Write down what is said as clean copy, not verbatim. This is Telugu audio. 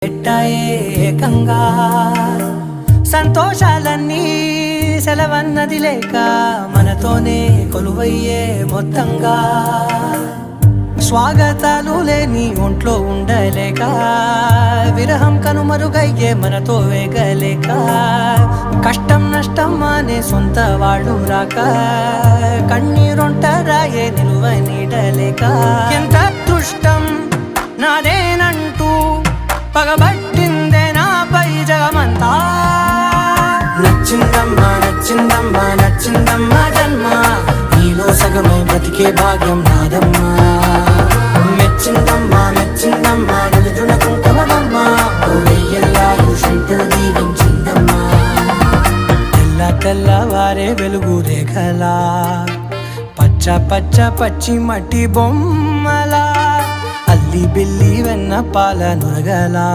ఎట్టాయే ఏకంగా సంతోషాలన్నీ సెలవన్నది లేక మనతోనే కొలువయ్యే మొత్తంగా స్వాగతాలు లేని ఒంట్లో ఉండలేక విరహం కనుమరుగయ్యే మనతో వేగలేక కష్టం నష్టం అనే సొంత వాళ్ళు రాక కన్నీరొంటరాయే నిలువ నీడలేక ఎంత అదృష్టం నాదేనంటూ పగబట్టిందే నాపై జగమంతా నచ్చిందమ్మా నచ్చిందమ్మా నచ్చిందమ్మా జన్మ నీలో సగమై బ్రతికే భాగ్యం నాదమ్మా మెచ్చిందమ్మా మెచ్చిందమ్మా నలుదున కుంకుమమ్మా వెయ్యల్లాలు శంకరు దీవించిందమ్మా తెల్ల తెల్లవారే వెలుగు రేఖలా పచ్చ పచ్చ పచ్చి మట్టి బొమ్మలా అల్లి బిల్లి వెన్న పాల నురగలా